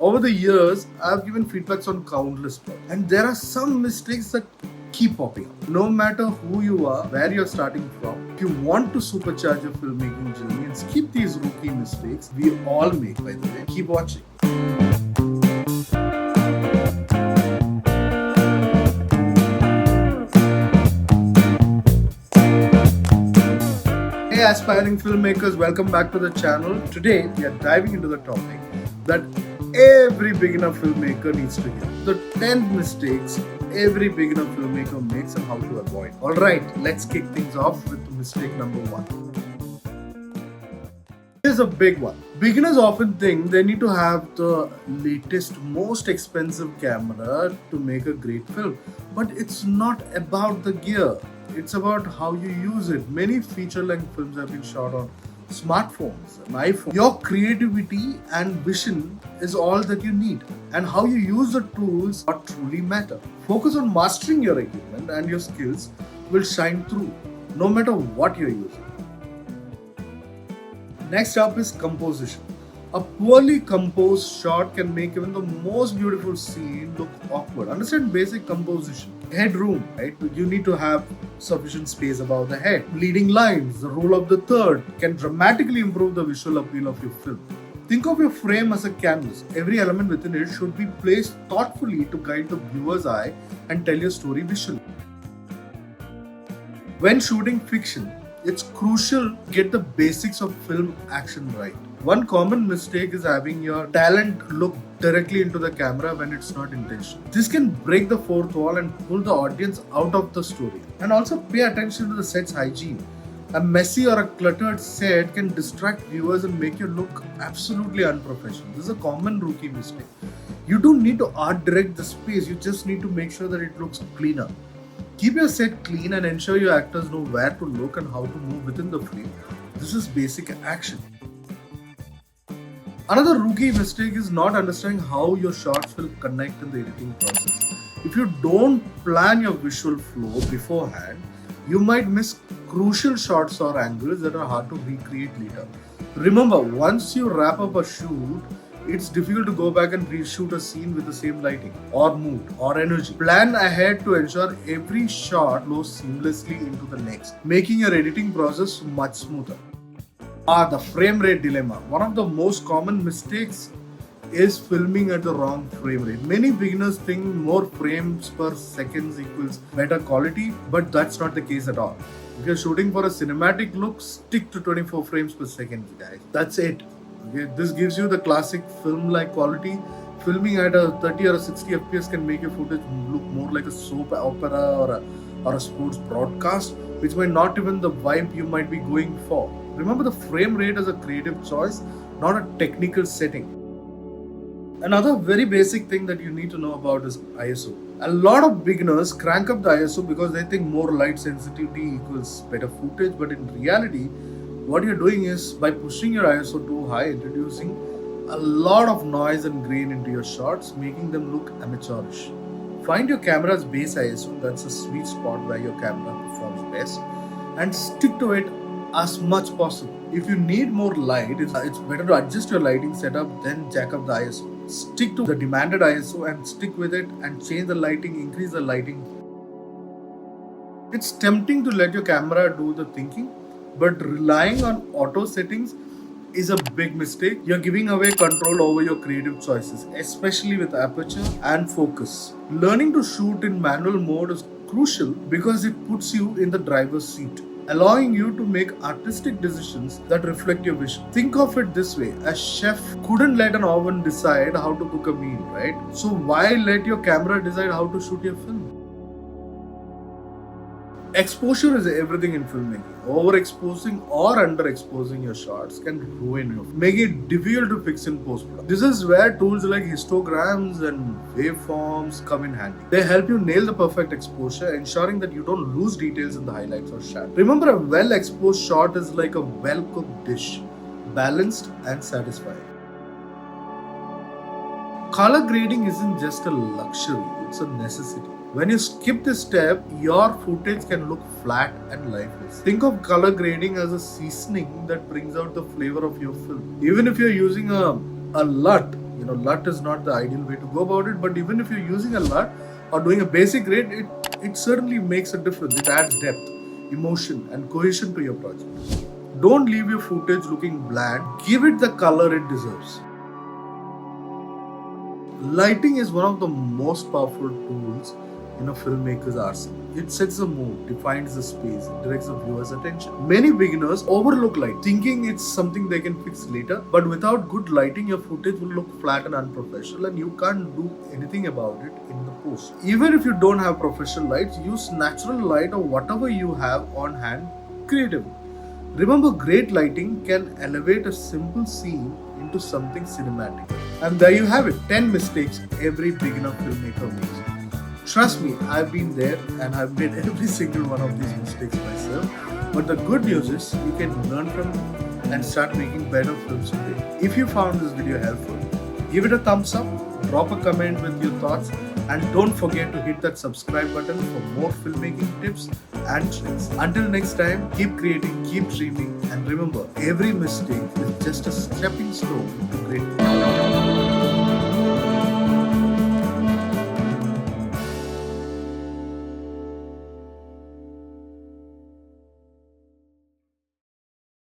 Over the years, I've given feedbacks on countless projects, and there are some mistakes that keep popping up. No matter who you are, where you're starting from, if you want to supercharge your filmmaking journey and skip these rookie mistakes we all make, by the way, keep watching. Hey aspiring filmmakers, welcome back to the channel. Today we are diving into the topic that every beginner filmmaker needs to hear. The 10 mistakes every beginner filmmaker makes and how to avoid. Alright, let's kick things off with mistake number 1. Here's a big one. Beginners often think they need to have the latest, most expensive camera to make a great film. But it's not about the gear. It's about how you use it. Many feature-length films have been shot on smartphones, an iPhone. Your creativity and vision is all that you need, and how you use the tools what truly matter. Focus on mastering your equipment, and your skills will shine through, no matter what you're using. Next up is composition. A poorly composed shot can make even the most beautiful scene look awkward. Understand basic composition. Headroom, right? You need to have sufficient space above the head. Leading lines, the rule of the third can dramatically improve the visual appeal of your film. Think of your frame as a canvas. Every element within it should be placed thoughtfully to guide the viewer's eye and tell your story visually. When shooting fiction, it's crucial to get the basics of film action right. One common mistake is having your talent look directly into the camera when it's not intentional. This can break the fourth wall and pull the audience out of the story. And also pay attention to the set's hygiene. A messy or a cluttered set can distract viewers and make you look absolutely unprofessional. This is a common rookie mistake. You don't need to art direct the space, you just need to make sure that it looks cleaner. Keep your set clean and ensure your actors know where to look and how to move within the frame. This is basic action. Another rookie mistake is not understanding how your shots will connect in the editing process. If you don't plan your visual flow beforehand, you might miss crucial shots or angles that are hard to recreate later. Remember, once you wrap up a shoot, it's difficult to go back and reshoot a scene with the same lighting or mood or energy. Plan ahead to ensure every shot flows seamlessly into the next, making your editing process much smoother. The frame rate dilemma. One of the most common mistakes is filming at the wrong frame rate. Many beginners think more frames per second equals better quality, but that's not the case at all. If you're shooting for a cinematic look, stick to 24 frames per second, guys. That's it. Okay, this gives you the classic film-like quality. Filming at a 30 or a 60 FPS can make your footage look more like a soap opera or a sports broadcast, which might not even the vibe you might be going for. Remember, the frame rate is a creative choice, not a technical setting. Another very basic thing that you need to know about is ISO. A lot of beginners crank up the ISO because they think more light sensitivity equals better footage, but in reality, what you're doing is, by pushing your ISO too high, introducing a lot of noise and grain into your shots, making them look amateurish. Find your camera's base ISO, that's a sweet spot where your camera performs best, and stick to it as much possible. If you need more light, it's better to adjust your lighting setup than jack up the ISO. Stick to the demanded ISO and stick with it, and change the lighting, increase the lighting. It's tempting to let your camera do the thinking, but relying on auto settings is a big mistake. You're giving away control over your creative choices, especially with aperture and focus. Learning to shoot in manual mode is crucial because it puts you in the driver's seat, allowing you to make artistic decisions that reflect your vision. Think of it this way: a chef couldn't let an oven decide how to cook a meal, right? So why let your camera decide how to shoot your film? Exposure is everything in filmmaking. Overexposing or underexposing your shots can ruin you, making it difficult to fix in post-production. This is where tools like histograms and waveforms come in handy. They help you nail the perfect exposure, ensuring that you don't lose details in the highlights or shadows. Remember, a well-exposed shot is like a well-cooked dish, balanced and satisfying. Color grading isn't just a luxury, it's a necessity. When you skip this step, your footage can look flat and lifeless. Think of color grading as a seasoning that brings out the flavor of your film. Even if you're using a LUT, LUT is not the ideal way to go about it, but even if you're using a LUT or doing a basic grade, it certainly makes a difference. It adds depth, emotion, and cohesion to your project. Don't leave your footage looking bland. Give it the color it deserves. Lighting is one of the most powerful tools in a filmmaker's arsenal. It sets the mood, defines the space, it directs the viewer's attention. Many beginners overlook light, thinking it's something they can fix later. But without good lighting, your footage will look flat and unprofessional, and you can't do anything about it in the post. Even if you don't have professional lights, use natural light or whatever you have on hand creatively. Remember, great lighting can elevate a simple scene into something cinematic. And there you have it, 10 mistakes every beginner filmmaker makes. Trust me, I've been there and I've made every single one of these mistakes myself. But the good news is you can learn from them and start making better films today. If you found this video helpful, give it a thumbs up, drop a comment with your thoughts, and don't forget to hit that subscribe button for more filmmaking tips and tricks. Until next time, keep creating, keep dreaming, and remember, every mistake is just a stepping stone to greatness.